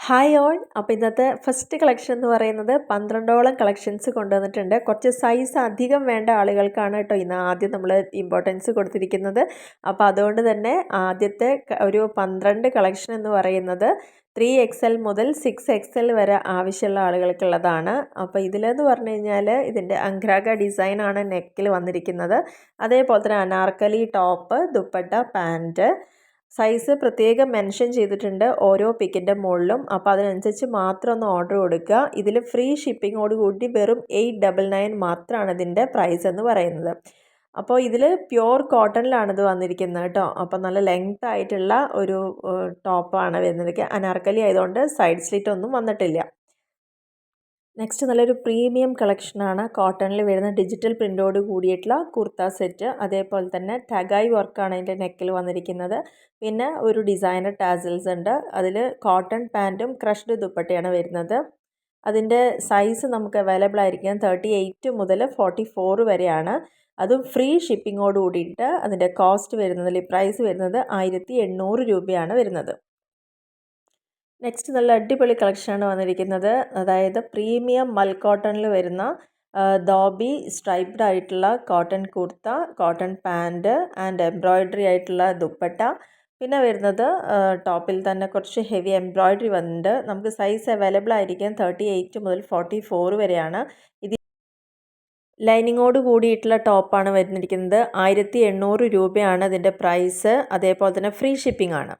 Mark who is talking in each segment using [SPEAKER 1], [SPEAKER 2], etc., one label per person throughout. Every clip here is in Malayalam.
[SPEAKER 1] Hi all. അപ്പോൾ ഇന്നത്തെ ഫസ്റ്റ് കളക്ഷൻ എന്ന് പറയുന്നത് 12ഓളം കളക്ഷൻസ് കൊണ്ടുവന്നിട്ടുണ്ട്. കുറച്ച് സൈസ് അധികം വേണ്ട ആളുകൾക്കാണ് കേട്ടോ ഇന്ന് ആദ്യം നമ്മൾ ഇമ്പോർട്ടൻസ് കൊടുത്തിരിക്കുന്നത്. അപ്പോൾ അതുകൊണ്ട് തന്നെ ആദ്യത്തെ ഒരു 12 കളക്ഷൻ എന്ന് പറയുന്നത് 3XL മുതൽ 6XL വരെ ആവശ്യമുള്ള ആളുകൾക്കുള്ളതാണ്. അപ്പോൾ ഇതിലെന്ന് പറഞ്ഞു കഴിഞ്ഞാൽ ഇതിൻ്റെ അംഗ്രാഗ ഡിസൈനാണ് നെക്കിൽ വന്നിരിക്കുന്നത്. അതേപോലെ തന്നെ Anarkali top, dupatta, pant. Size പ്രത്യേകം മെൻഷൻ ചെയ്തിട്ടുണ്ട് ഓരോ പിക്കിൻ്റെ മുകളിലും. അപ്പോൾ അതിനനുസരിച്ച് മാത്രം ഒന്ന് ഓർഡർ കൊടുക്കുക. ഇതിൽ ഫ്രീ ഷിപ്പിങ്ങോട് കൂടി വെറും 899 മാത്രമാണ് ഇതിൻ്റെ പ്രൈസ് എന്ന് പറയുന്നത്. അപ്പോൾ ഇതിൽ പ്യുവർ കോട്ടണിലാണ് ഇത് വന്നിരിക്കുന്നത് കേട്ടോ. അപ്പോൾ നല്ല ലെങ്ത് ആയിട്ടുള്ള ഒരു ടോപ്പാണ് വരുന്നത്. അനാർക്കലി ആയതുകൊണ്ട് സൈഡ് സ്ലിറ്റ് ഒന്നും വന്നിട്ടില്ല. നെക്സ്റ്റ് നല്ലൊരു പ്രീമിയം കളക്ഷനാണ് കോട്ടണിൽ വരുന്ന ഡിജിറ്റൽ പ്രിൻ്റോട് കൂടിയിട്ടുള്ള കുർത്ത സെറ്റ്. അതേപോലെ തന്നെ ടഗായി വർക്കാണ് അതിൻ്റെ നെക്കിൽ വന്നിരിക്കുന്നത്. പിന്നെ ഒരു ഡിസൈനർ ടാസിൽസ് ഉണ്ട്. അതിൽ കോട്ടൺ പാൻറ്റും ക്രഷ്ഡ് ദുപ്പട്ടയാണ് വരുന്നത്. അതിൻ്റെ സൈസ് നമുക്ക് അവൈലബിൾ ആയിരിക്കും 38 മുതൽ 44 വരെയാണ്. അതും ഫ്രീ ഷിപ്പിങ്ങോട് കൂടിയിട്ട് അതിൻ്റെ കോസ്റ്റ് വരുന്നതിൽ പ്രൈസ് വരുന്നത് 1800 രൂപയാണ് വരുന്നത്. നെക്സ്റ്റ് നല്ല അടിപൊളി കളക്ഷനാണ് വന്നിരിക്കുന്നത്. അതായത് പ്രീമിയം മൽ കോട്ടണിൽ വരുന്ന ദോബി സ്ട്രൈപ്ഡ് ആയിട്ടുള്ള cotton kurta, cotton pant and embroidery ആയിട്ടുള്ള ദുപ്പട്ട. പിന്നെ വരുന്നത് ടോപ്പിൽ തന്നെ കുറച്ച് ഹെവി എംബ്രോയ്ഡറി വന്നിട്ടുണ്ട്. നമുക്ക് സൈസ് അവൈലബിൾ ആയിരിക്കും 38 മുതൽ 44 വരെയാണ്. ഇത് ലൈനിങ്ങോട് കൂടിയിട്ടുള്ള ടോപ്പാണ് വരുന്നിരിക്കുന്നത്. 1800 രൂപയാണ് ഇതിൻ്റെ പ്രൈസ്. അതേപോലെ തന്നെ ഫ്രീ ഷിപ്പിംഗ് ആണ്.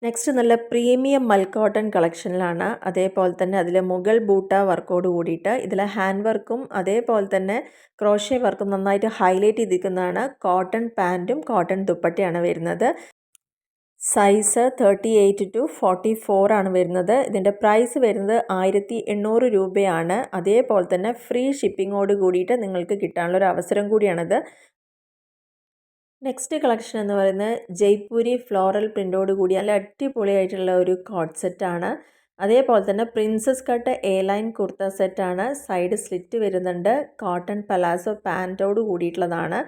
[SPEAKER 1] നെക്സ്റ്റ് നല്ല പ്രീമിയം മൽ കോട്ടൺ കളക്ഷനിലാണ്. അതേപോലെ തന്നെ അതിൽ മുഗൾ ബൂട്ട വർക്കോട് കൂടിയിട്ട് ഇതിൽ ഹാൻഡ് വർക്കും അതേപോലെ തന്നെ ക്രോഷ്യ വർക്കും നന്നായിട്ട് ഹൈലൈറ്റ് ചെയ്തിരിക്കുന്നതാണ്. കോട്ടൺ പാൻറ്റും കോട്ടൺ ദുപ്പട്ടയാണ് വരുന്നത്. സൈസ് 38 to 44 ആണ് വരുന്നത്. ഇതിൻ്റെ പ്രൈസ് വരുന്നത് 1800 രൂപയാണ്. അതേപോലെ തന്നെ ഫ്രീ ഷിപ്പിങ്ങോട് കൂടിയിട്ട് നിങ്ങൾക്ക് കിട്ടാനുള്ളൊരു അവസരം കൂടിയാണിത്. നെക്സ്റ്റ് കളക്ഷൻ എന്ന് പറയുന്നത് ജയ്പൂരി ഫ്ലോറൽ പ്രിൻ്റോട് കൂടി നല്ല അടിപൊളിയായിട്ടുള്ള ഒരു കോട്ട് സെറ്റാണ്. അതേപോലെ തന്നെ princess cut A line kurta സെറ്റാണ്. സൈഡ് സ്ലിറ്റ് വരുന്നുണ്ട്. കോട്ടൺ പലാസോ പാൻറ്റോട് കൂടിയിട്ടുള്ളതാണ്.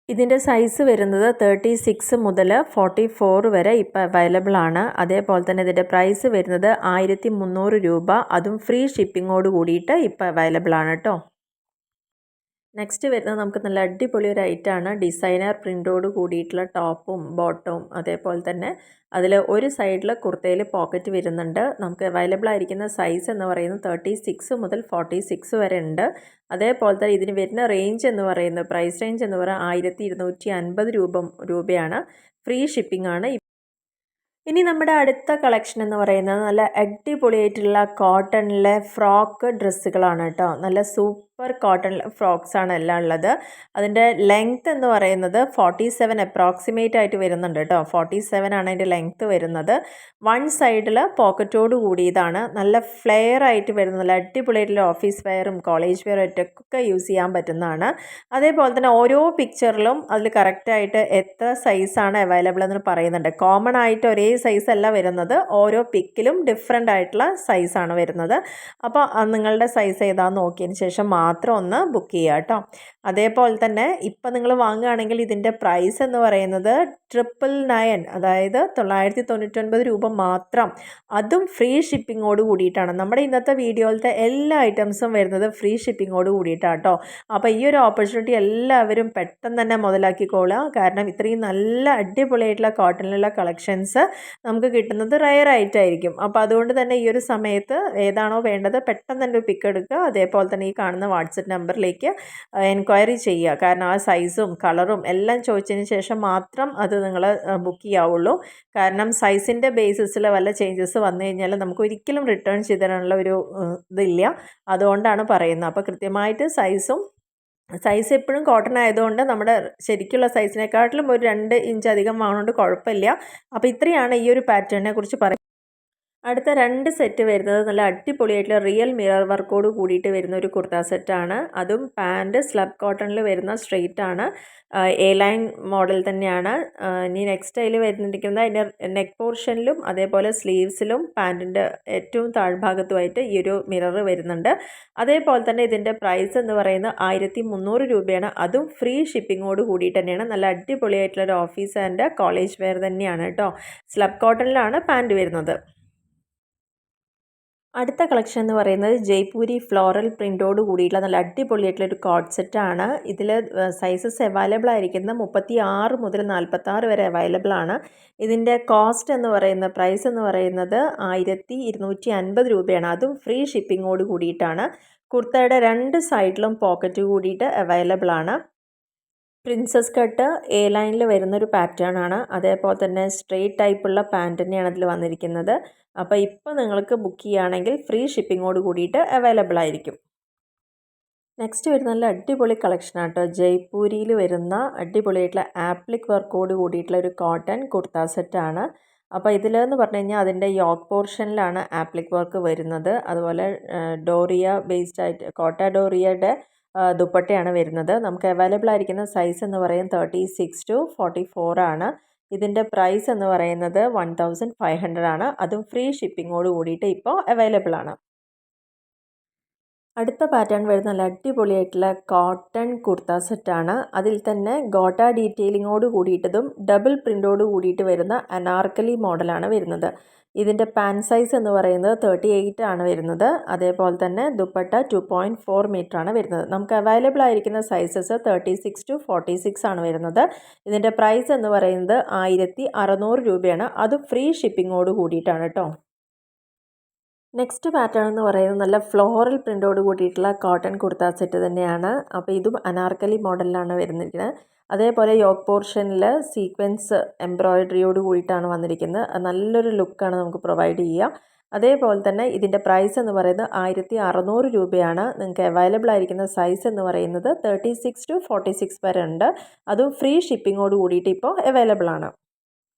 [SPEAKER 1] ഇതിൻ്റെ സൈസ് വരുന്നത് 36 മുതൽ 44 വരെ ഇപ്പോൾ അവൈലബിൾ ആണ്. അതേപോലെ തന്നെ ഇതിൻ്റെ പ്രൈസ് വരുന്നത് 1300 രൂപ. അതും ഫ്രീ ഷിപ്പിങ്ങോട് കൂടിയിട്ട് ഇപ്പോൾ അവൈലബിൾ ആണ് കേട്ടോ. നെക്സ്റ്റ് വരുന്നത് നമുക്ക് നല്ല അടിപൊളി ഒരു ഐറ്റമാണ്. ഡിസൈനർ പ്രിൻ്റോട് കൂടിയിട്ടുള്ള ടോപ്പും ബോട്ടവും അതേപോലെ തന്നെ അതിൽ ഒരു സൈഡിൽ കുർത്തയിൽ പോക്കറ്റ് വരുന്നുണ്ട്. നമുക്ക് അവൈലബിൾ ആയിരിക്കുന്ന സൈസ് എന്ന് പറയുന്നത് 36 മുതൽ 46 വരെ ഉണ്ട്. അതേപോലെ തന്നെ ഇതിന് വരുന്ന റേഞ്ച് എന്ന് പറയുന്നത് പ്രൈസ് റേഞ്ച് എന്ന് പറയുന്നത് 1250 രൂപയാണ്. ഫ്രീ ഷിപ്പിംഗ് ആണ്. ഇനി നമ്മുടെ അടുത്ത കളക്ഷൻ എന്ന് പറയുന്നത് നല്ല അടിപൊളിയായിട്ടുള്ള കോട്ടണിലെ ഫ്രോക്ക് ഡ്രസ്സുകളാണ് കേട്ടോ. നല്ല സൂപ്പർ കോട്ടൺ ഫ്രോക്സാണ് എല്ലാം ഉള്ളത്. അതിൻ്റെ ലെങ്ത്ത് എന്ന് പറയുന്നത് 47 അപ്രോക്സിമേറ്റ് ആയിട്ട് വരുന്നുണ്ട് കേട്ടോ. 47 ആണ് അതിൻ്റെ ലെങ്ത്ത് വരുന്നത്. വൺ സൈഡിൽ പോക്കറ്റോട് കൂടിയതാണ്. നല്ല ഫ്ലെയർ ആയിട്ട് വരുന്ന നല്ല അടിപൊളിയായിട്ടുള്ള ഓഫീസ് വെയറും കോളേജ് വെയറും ഒക്കെ യൂസ് ചെയ്യാൻ പറ്റുന്നതാണ്. അതേപോലെ തന്നെ ഓരോ പിക്ചറിലും അതിൽ കറക്റ്റായിട്ട് എത്ര സൈസാണ് അവൈലബിൾ എന്ന് പറയുന്നുണ്ട്. കോമൺ ആയിട്ട് ഒരേ സൈസ് അല്ല വരുന്നത്. ഓരോ പിക്കിലും ഡിഫറെൻ്റ് ആയിട്ടുള്ള സൈസാണ് വരുന്നത്. അപ്പോൾ നിങ്ങളുടെ സൈസ് ഏതാണെന്ന് നോക്കിയതിന് ശേഷം മാത്രം ഒന്ന് ബുക്ക് ചെയ്യുക കേട്ടോ. അതേപോലെ തന്നെ ഇപ്പം നിങ്ങൾ വാങ്ങുകയാണെങ്കിൽ ഇതിൻ്റെ പ്രൈസ് എന്ന് പറയുന്നത് 999, അതായത് 999 രൂപ മാത്രം. അതും ഫ്രീ ഷിപ്പിങ്ങോട് കൂടിയിട്ടാണ്. നമ്മുടെ ഇന്നത്തെ വീഡിയോയിലത്തെ എല്ലാ ഐറ്റംസും വരുന്നത് ഫ്രീ ഷിപ്പിങ്ങോട് കൂടിയിട്ടാണ് കേട്ടോ. അപ്പോൾ ഈ ഒരു ഓപ്പർച്യൂണിറ്റി എല്ലാവരും പെട്ടെന്ന് തന്നെ മുതലാക്കിക്കോളുക. കാരണം ഇത്രയും നല്ല അടിപൊളിയായിട്ടുള്ള കോട്ടണിലുള്ള കളക്ഷൻസ് നമുക്ക് കിട്ടുന്നത് റെയർ ആയിട്ടായിരിക്കും. അപ്പോൾ അതുകൊണ്ട് തന്നെ ഈ ഒരു സമയത്ത് ഏതാണോ വേണ്ടത് പെട്ടെന്ന് തന്നെ പിക്ക് എടുക്കുക. അതേപോലെ തന്നെ ഈ കാണുന്ന വാട്സപ്പ് നമ്പറിലേക്ക് എൻക്വയറി ചെയ്യുക. കാരണം ആ സൈസും കളറും എല്ലാം ചോദിച്ചതിന് ശേഷം മാത്രം അത് നിങ്ങൾ ബുക്ക് ചെയ്യാവുള്ളൂ. കാരണം സൈസിൻ്റെ ബേസിസിൽ വല്ല ചേഞ്ചസ് വന്നു കഴിഞ്ഞാൽ നമുക്ക് ഒരിക്കലും റിട്ടേൺ ചെയ്തിടാനുള്ള ഒരു ഇതില്ല. അതുകൊണ്ടാണ് പറയുന്നത്. അപ്പോൾ കൃത്യമായിട്ട് സൈസ് എപ്പോഴും കോട്ടൺ ആയതുകൊണ്ട് നമ്മുടെ ശരിക്കുള്ള സൈസിനെക്കാട്ടിലും ഒരു 2 ഇഞ്ച് അധികം വാങ്ങുന്നതുകൊണ്ട് കുഴപ്പമില്ല. അപ്പോൾ ഇത്രയാണ് ഈ ഒരു പാറ്റേണിനെ കുറിച്ച് പറയുന്നത്. അടുത്ത 2 സെറ്റ് വരുന്നത് നല്ല അടിപൊളിയായിട്ടുള്ള റിയൽ മിറർ വർക്കോട് കൂടിയിട്ട് വരുന്ന ഒരു കുർത്ത സെറ്റാണ്. അതും പാൻറ് സ്ലബ് കോട്ടണിൽ വരുന്ന സ്ട്രെയിറ്റ് ആണ്. എ ലൈൻ മോഡൽ തന്നെയാണ്. ഇനി നെക്സ്റ്റ് അതിൽ വരുന്നിരിക്കുന്നത് അതിൻ്റെ നെക്ക് പോർഷനിലും അതേപോലെ സ്ലീവ്സിലും പാൻറ്റിൻ്റെ ഏറ്റവും താഴ്ഭാഗത്തുമായിട്ട് ഈ ഒരു മിറർ വരുന്നുണ്ട്. അതേപോലെ തന്നെ ഇതിൻ്റെ പ്രൈസ് എന്ന് പറയുന്നത് 1300 രൂപയാണ്. അതും ഫ്രീ ഷിപ്പിങ്ങോട് കൂടിയിട്ട് തന്നെയാണ്. നല്ല അടിപൊളിയായിട്ടുള്ള ഒരു ഓഫീസ് ആൻഡ് കോളേജ് വെയർ തന്നെയാണ് കേട്ടോ. സ്ലബ് കോട്ടണിലാണ് പാൻറ് വരുന്നത്. അടുത്ത കളക്ഷൻ എന്ന് പറയുന്നത് ജയ്പൂരി ഫ്ലോറൽ പ്രിൻ്റോട് കൂടിയിട്ടുള്ള നല്ല അടിപൊളിയായിട്ടുള്ള ഒരു കോഡ് സെറ്റാണ്. ഇതിൽ സൈസസ് അവൈലബിൾ ആയിരിക്കുന്നത് 36 മുതൽ 46 വരെ അവൈലബിൾ ആണ്. ഇതിൻ്റെ കോസ്റ്റ് എന്ന് പറയുന്ന പ്രൈസ് എന്ന് പറയുന്നത് 1250 രൂപയാണ്. അതും ഫ്രീ ഷിപ്പിങ്ങോട് കൂടിയിട്ടാണ്. കുർത്തയുടെ 2 സൈഡിലും പോക്കറ്റ് കൂടിയിട്ട് അവൈലബിൾ ആണ്. പ്രിൻസസ് കട്ട് എ ലൈനിൽ വരുന്നൊരു പാറ്റേൺ ആണ്. അതേപോലെ തന്നെ സ്ട്രെയിറ്റ് ടൈപ്പുള്ള പാൻറ് തന്നെയാണ് അതിൽ വന്നിരിക്കുന്നത്. അപ്പോൾ ഇപ്പോൾ നിങ്ങൾക്ക് ബുക്ക് ചെയ്യുകയാണെങ്കിൽ ഫ്രീ ഷിപ്പിങ്ങോട് കൂടിയിട്ട് അവൈലബിൾ ആയിരിക്കും. നെക്സ്റ്റ് വരുന്ന നല്ല അടിപൊളി കളക്ഷനാണ് കേട്ടോ. ജയ്പൂരിയിൽ വരുന്ന അടിപൊളിയായിട്ടുള്ള ആപ്ലിക് വർക്കോട് കൂടിയിട്ടുള്ള ഒരു കോട്ടൺ കുർത്ത സെറ്റാണ്. അപ്പോൾ ഇതിലെന്ന് പറഞ്ഞു കഴിഞ്ഞാൽ അതിൻ്റെ യോക്ക് പോർഷനിലാണ് ആപ്ലിക് വർക്ക് വരുന്നത്. അതുപോലെ ഡോറിയ ബേസ്ഡ് ആയിട്ട് കോട്ട ഡോറിയയുടെ ദുപ്പട്ടയാണ് വരുന്നത്. നമുക്ക് അവൈലബിൾ ആയിരിക്കുന്ന സൈസ് എന്ന് പറയുന്നത് 36 to 44 ആണ്. ഇതിൻ്റെ പ്രൈസ് എന്ന് പറയുന്നത് 1500 ആണ്. അതും ഫ്രീ ഷിപ്പിങ്ങോട് കൂടിയിട്ട് ഇപ്പോൾ അവൈലബിൾ ആണ്. അടുത്ത പാറ്റേൺ വരുന്ന നല്ല അടിപൊളിയായിട്ടുള്ള കോട്ടൺ കുർത്ത സെറ്റാണ്. അതിൽ തന്നെ ഗോട്ട ഡീറ്റെയിലിങ്ങോട് കൂടിയിട്ടതും ഡബിൾ പ്രിൻ്റോട് കൂടിയിട്ട് വരുന്ന അനാർക്കലി മോഡലാണ് വരുന്നത്. ഇതിൻ്റെ പാൻറ് സൈസ് എന്ന് പറയുന്നത് 38 ആണ് വരുന്നത്. അതേപോലെ തന്നെ ദുപ്പട്ട 2.4 മീറ്റർ ആണ് വരുന്നത്. നമുക്ക് അവൈലബിൾ ആയിരിക്കുന്ന സൈസസ് 36 to 46 ആണ് വരുന്നത്. ഇതിൻ്റെ പ്രൈസ് എന്ന് പറയുന്നത് 1600 രൂപയാണ്. അത് ഫ്രീ ഷിപ്പിങ്ങോട് കൂടിയിട്ടാണ് കേട്ടോ. നെക്സ്റ്റ് പാറ്റേൺ എന്ന് പറയുന്നത് നല്ല ഫ്ലോറൽ പ്രിൻ്റോട് കൂടിയിട്ടുള്ള കോട്ടൺ കുർത്ത സെറ്റ് തന്നെയാണ്. അപ്പോൾ ഇതും അനാർക്കലി മോഡലിലാണ് വരുന്നിരിക്കുന്നത്. അതേപോലെ യോക്ക് പോർഷനിൽ സീക്വൻസ് എംബ്രോയിഡറിയോട് കൂടിയിട്ടാണ് വന്നിരിക്കുന്നത്. നല്ലൊരു ലുക്കാണ് നമുക്ക് പ്രൊവൈഡ് ചെയ്യുക. അതേപോലെ തന്നെ ഇതിൻ്റെ പ്രൈസ് എന്ന് പറയുന്നത് 1600 രൂപയാണ്. നിങ്ങൾക്ക് അവൈലബിൾ ആയിരിക്കുന്ന സൈസ് എന്ന് പറയുന്നത് 36 to 46 വരെ ഉണ്ട്. അതും ഫ്രീ ഷിപ്പിങ്ങോട് കൂടിയിട്ട് ഇപ്പോൾ അവൈലബിൾ ആണ്.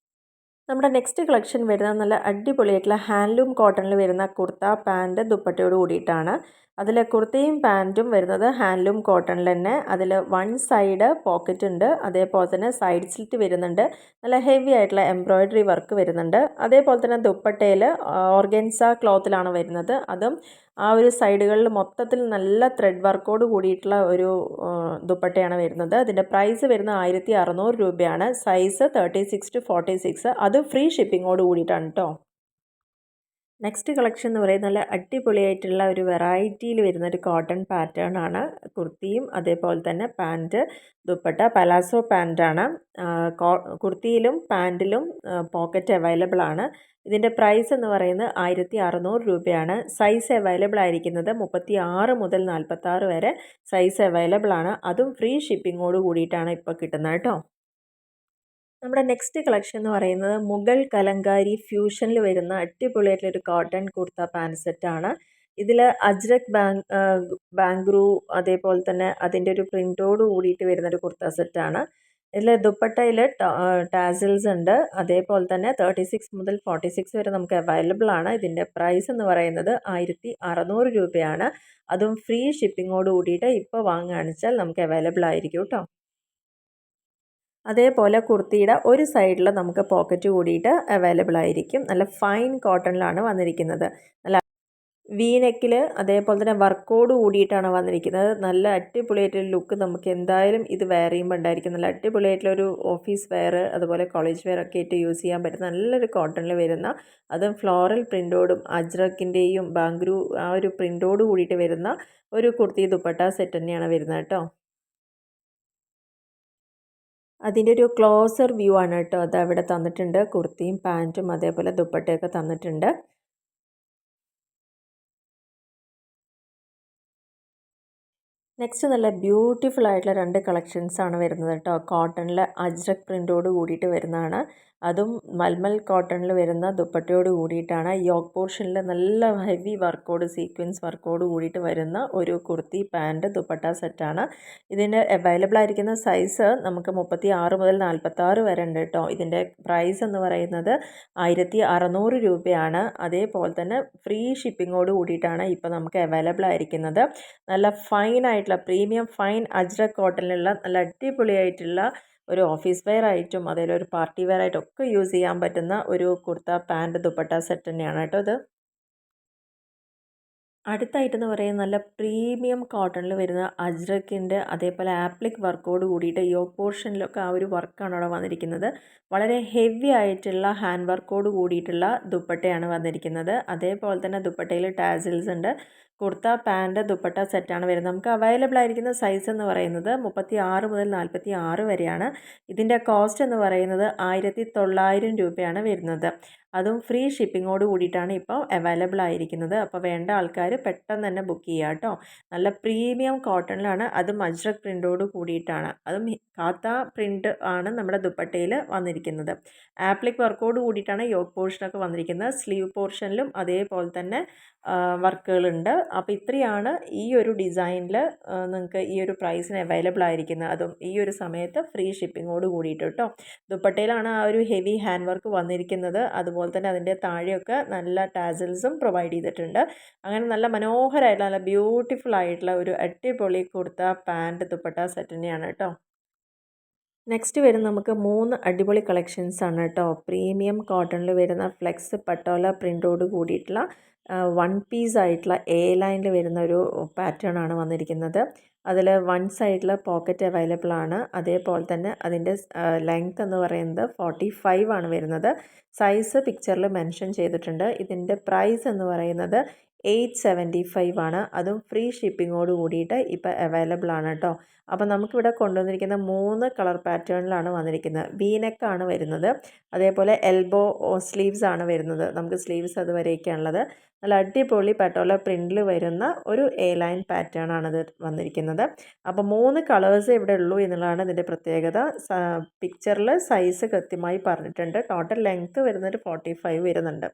[SPEAKER 1] നമ്മുടെ നെക്സ്റ്റ് കളക്ഷൻ വരുന്നത് നല്ല അടിപൊളിയായിട്ടുള്ള ഹാൻഡ്ലൂം കോട്ടണിൽ വരുന്ന കുർത്ത പാൻറ് ദുപ്പട്ടയോട് കൂടിയിട്ടാണ്. അതിൽ കുർത്തയും പാൻറ്റും വരുന്നത് ഹാൻഡ്ലൂം കോട്ടണിൽ തന്നെ. അതിൽ 1 സൈഡ് പോക്കറ്റ് ഉണ്ട്. അതേപോലെ തന്നെ സൈഡ് സ്ലിറ്റ് വരുന്നുണ്ട്. നല്ല ഹെവി ആയിട്ടുള്ള എംബ്രോയിഡറി വർക്ക് വരുന്നുണ്ട്. അതേപോലെ തന്നെ ദുപ്പട്ടയിൽ ഓർഗൻസ ക്ലോത്തിലാണ് വരുന്നത്. അതും ആ ഒരു സൈഡുകളിൽ മൊത്തത്തിൽ നല്ല ത്രെഡ് വർക്കോട് കൂടിയിട്ടുള്ള ഒരു ദുപ്പട്ടയാണ് വരുന്നത്. അതിൻ്റെ പ്രൈസ് വരുന്നത് 1600 രൂപയാണ്. Size 36 to 46. അത് ഫ്രീ ഷിപ്പിങ്ങോട് കൂടിയിട്ടാണ് കേട്ടോ. നെക്സ്റ്റ് കളക്ഷൻ എന്ന് പറയുന്നത് നല്ല അടിപൊളിയായിട്ടുള്ള ഒരു വെറൈറ്റിയിൽ വരുന്ന ഒരു കോട്ടൺ പാറ്റേൺ ആണ്. കുർത്തിയും അതേപോലെ തന്നെ പാൻറ്റ് ദുപ്പട്ട പലാസോ പാൻറ്റാണ്. കുർത്തിയിലും പാൻറ്റിലും പോക്കറ്റ് അവൈലബിൾ ആണ്. ഇതിൻ്റെ പ്രൈസ് എന്ന് പറയുന്നത് 1600 രൂപയാണ്. സൈസ് അവൈലബിൾ ആയിരിക്കുന്നത് 36 മുതൽ 46 വരെ സൈസ് അവൈലബിൾ ആണ്. അതും ഫ്രീ ഷിപ്പിങ്ങോട് കൂടിയിട്ടാണ് ഇപ്പോൾ കിട്ടുന്നത് കേട്ടോ. നമ്മുടെ നെക്സ്റ്റ് കളക്ഷൻ എന്ന് പറയുന്നത് മുഗൾ കലങ്കാരി ഫ്യൂഷനിൽ വരുന്ന അടിപൊളിയായിട്ടുള്ളൊരു കോട്ടൺ കുർത്ത പാൻറ് സെറ്റാണ്. ഇതിൽ അജ്രക് ബാംഗ്രൂ അതേപോലെ തന്നെ അതിൻ്റെ ഒരു പ്രിൻ്റോട് കൂടിയിട്ട് വരുന്നൊരു കുർത്ത സെറ്റാണ്. ഇതിൽ ദുപ്പട്ടയിൽ ടാസിൽസ് ഉണ്ട്. അതേപോലെ തന്നെ 36 മുതൽ 46 വരെ നമുക്ക് അവൈലബിൾ ആണ്. ഇതിൻ്റെ പ്രൈസ് എന്ന് പറയുന്നത് 1600 രൂപയാണ്. അതും ഫ്രീ ഷിപ്പിങ്ങോട് കൂടിയിട്ട് ഇപ്പോൾ വാങ്ങുകയാണെന്ന് നമുക്ക് അവൈലബിൾ ആയിരിക്കും കേട്ടോ. അതേപോലെ കുർത്തിയുടെ ഒരു സൈഡിൽ നമുക്ക് പോക്കറ്റ് കൂടിയിട്ട് അവൈലബിൾ ആയിരിക്കും. നല്ല ഫൈൻ കോട്ടണിലാണ് വന്നിരിക്കുന്നത്. നല്ല വീനെക്കിൽ അതേപോലെ തന്നെ വർക്കോട് കൂടിയിട്ടാണ് വന്നിരിക്കുന്നത്. നല്ല അടിപൊളിയായിട്ടുള്ള ലുക്ക് നമുക്ക് എന്തായാലും ഇത് വെയർ ചെയ്യുമ്പോൾ ഉണ്ടായിരിക്കും. നല്ല അടിപൊളിയായിട്ടുള്ളൊരു ഓഫീസ് വെയർ അതുപോലെ കോളേജ് വെയർ ഒക്കെ ആയിട്ട് യൂസ് ചെയ്യാൻ പറ്റുന്ന നല്ലൊരു കോട്ടണിൽ വരുന്ന, അതും ഫ്ലോറൽ പ്രിൻ്റോടും അജ്രക്കിൻ്റെയും ബാംഗ്രൂ ആ ഒരു പ്രിൻ്റോട് കൂടിയിട്ട് വരുന്ന ഒരു കുർത്തി ദുപ്പട്ട സെറ്റ് തന്നെയാണ് വരുന്നത് കേട്ടോ. അതിൻ്റെ ഒരു ക്ലോസർ വ്യൂ ആണ് കേട്ടോ. അത് അവിടെ തന്നിട്ടുണ്ട്. കുർത്തിയും പാൻറ്റും അതേപോലെ ദുപ്പട്ടയൊക്കെ തന്നിട്ടുണ്ട്. നെക്സ്റ്റ് നല്ല ബ്യൂട്ടിഫുൾ ആയിട്ടുള്ള 2 കളക്ഷൻസ് ആണ് വരുന്നത് കേട്ടോ. കോട്ടണിൽ അജ്രക് പ്രിൻ്റോട് കൂടിയിട്ട് വരുന്നതാണ്. അതും മൽമൽ കോട്ടണിൽ വരുന്ന ദുപ്പട്ടയോട് കൂടിയിട്ടാണ്. യോക്ക് പോർഷനിൽ നല്ല ഹെവി വർക്കോട് സീക്വൻസ് വർക്കോട് കൂടിയിട്ട് വരുന്ന ഒരു കുർത്തി പാൻറ്റ് ദുപ്പട്ട സെറ്റാണ്. ഇതിൻ്റെ അവൈലബിൾ ആയിരിക്കുന്ന സൈസ് നമുക്ക് 36 മുതൽ 46 വരെ ഉണ്ട് കേട്ടോ. ഇതിൻ്റെ പ്രൈസ് എന്ന് പറയുന്നത് 1600 രൂപയാണ്. അതേപോലെ തന്നെ ഫ്രീ ഷിപ്പിങ്ങോട് കൂടിയിട്ടാണ് ഇപ്പോൾ നമുക്ക് അവൈലബിൾ ആയിരിക്കുന്നത്. നല്ല ഫൈൻ ആയിട്ടുള്ള പ്രീമിയം ഫൈൻ അജ്രക് കോട്ടണിലുള്ള നല്ല അടിപൊളിയായിട്ടുള്ള ഒരു ഓഫീസ് വെയർ ആയിട്ടും അതേപോലെ ഒരു പാർട്ടി വെയർ ആയിട്ടും ഒക്കെ യൂസ് ചെയ്യാൻ പറ്റുന്ന ഒരു കുർത്ത പാൻറ് ദുപ്പട്ട സെറ്റ് തന്നെയാണ് കേട്ടോ ഇത്. അടുത്തായിട്ടെന്ന് പറയുന്നത് നല്ല പ്രീമിയം കോട്ടണിൽ വരുന്ന അജ്രക്കിൻ്റെ അതേപോലെ ആപ്ലിക് വർക്കോട് കൂടിയിട്ട് യോക്ക് പോർഷനിലൊക്കെ ആ ഒരു വർക്കാണ് അവിടെ വന്നിരിക്കുന്നത്. വളരെ ഹെവി ആയിട്ടുള്ള ഹാൻഡ് വർക്കോട് കൂടിയിട്ടുള്ള ദുപ്പട്ടയാണ് വന്നിരിക്കുന്നത്. അതേപോലെ തന്നെ ദുപ്പട്ടയിൽ ടാസിൽസ് ഉണ്ട്. കുർത്ത പാൻറ് ദുപ്പട്ട സെറ്റാണ് വരുന്നത്. നമുക്ക് അവൈലബിൾ ആയിരിക്കുന്ന സൈസ് എന്ന് പറയുന്നത് 36 മുതൽ 46 വരെയാണ്. ഇതിൻ്റെ കോസ്റ്റ് എന്ന് പറയുന്നത് 1900 രൂപയാണ് വരുന്നത്. അതും ഫ്രീ ഷിപ്പിങ്ങോട് കൂടിയിട്ടാണ് ഇപ്പോൾ അവൈലബിൾ ആയിരിക്കുന്നത്. അപ്പോൾ വേണ്ട ആൾക്കാർ പെട്ടെന്ന് തന്നെ ബുക്ക് ചെയ്യുക കേട്ടോ. നല്ല പ്രീമിയം കോട്ടണിലാണ്, അതും അജ്രക് പ്രിൻ്റോട് കൂടിയിട്ടാണ്. അതും കാത്ത പ്രിൻ്റ് ആണ് നമ്മുടെ ദുപ്പട്ടയിൽ വന്നിരിക്കുന്നത്. ആപ്ലിക് വർക്കോട് കൂടിയിട്ടാണ് യോക്ക് പോർഷനൊക്കെ വന്നിരിക്കുന്നത്. സ്ലീവ് പോർഷനിലും അതേപോലെ തന്നെ വർക്കുകളുണ്ട്. അപ്പോൾ ഇത്രയാണ് ഈ ഒരു ഡിസൈനിൽ നിങ്ങൾക്ക് ഈ ഒരു പ്രൈസിന് അവൈലബിൾ ആയിരിക്കുന്നത്. അതും ഈ ഒരു സമയത്ത് ഫ്രീ ഷിപ്പിങ്ങോട് കൂടിയിട്ട് കേട്ടോ. ദുപ്പട്ടയിലാണ് ആ ഒരു ഹെവി ഹാൻഡ് വർക്ക് വന്നിരിക്കുന്നത്. അതുപോലെ തന്നെ അതിൻ്റെ താഴെയൊക്കെ നല്ല ടാസൽസും പ്രൊവൈഡ് ചെയ്തിട്ടുണ്ട്. അങ്ങനെ നല്ല മനോഹരമായിട്ടുള്ള നല്ല ബ്യൂട്ടിഫുൾ ആയിട്ടുള്ള ഒരു അടിപൊളി കുർത്ത പാൻറ് ദുപ്പട്ട സെറ്റ് തന്നെയാണ് കേട്ടോ. നെക്സ്റ്റ് വരുന്ന നമുക്ക് 3 അടിപൊളി കളക്ഷൻസ് ആണ് കേട്ടോ. പ്രീമിയം കോട്ടണിൽ വരുന്ന ഫ്ലെക്സ് പട്ടോല പ്രിൻ്റോട് കൂടിയിട്ടുള്ള വൺ പീസ് ആയിട്ടുള്ള എ ലൈനിൽ വരുന്ന ഒരു പാറ്റേൺ ആണ് വന്നിരിക്കുന്നത്. അതിൽ വൺ സൈഡിൽ പോക്കറ്റ് അവൈലബിൾ ആണ്. അതേപോലെ തന്നെ അതിൻ്റെ ലെങ്ത് എന്ന് പറയുന്നത് 45 ആണ് വരുന്നത്. സൈസ് പിക്ചറിൽ മെൻഷൻ ചെയ്തിട്ടുണ്ട്. ഇതിൻ്റെ പ്രൈസ് എന്ന് പറയുന്നത് 875 ആണ്. അതും ഫ്രീ ഷിപ്പിങ്ങോട് കൂടിയിട്ട് ഇപ്പോൾ അവൈലബിൾ ആണ് കേട്ടോ. അപ്പോൾ നമുക്കിവിടെ കൊണ്ടുവന്നിരിക്കുന്ന 3 കളർ പാറ്റേണിലാണ് വന്നിരിക്കുന്നത്. വീനെക്കാണ് വരുന്നത്. അതേപോലെ എൽബോ സ്ലീവ്സ് ആണ് വരുന്നത്. നമുക്ക് സ്ലീവ്സ് അതുവരെയൊക്കെയാണുള്ളത്. നല്ല അടിപൊളി പട്ടോല പ്രിൻറ്റിൽ വരുന്ന ഒരു എ ലൈൻ പാറ്റേൺ ആണിത് വന്നിരിക്കുന്നത്. അപ്പോൾ 3 കളേഴ്സ് ഇവിടെ ഉള്ളൂ എന്നുള്ളതാണ് ഇതിൻ്റെ പ്രത്യേകത. പിക്ചറിൽ സൈസ് കൃത്യമായി പറഞ്ഞിട്ടുണ്ട്. ടോട്ടൽ ലെങ്ത്ത് വരുന്നത് 45 വരുന്നുണ്ട്.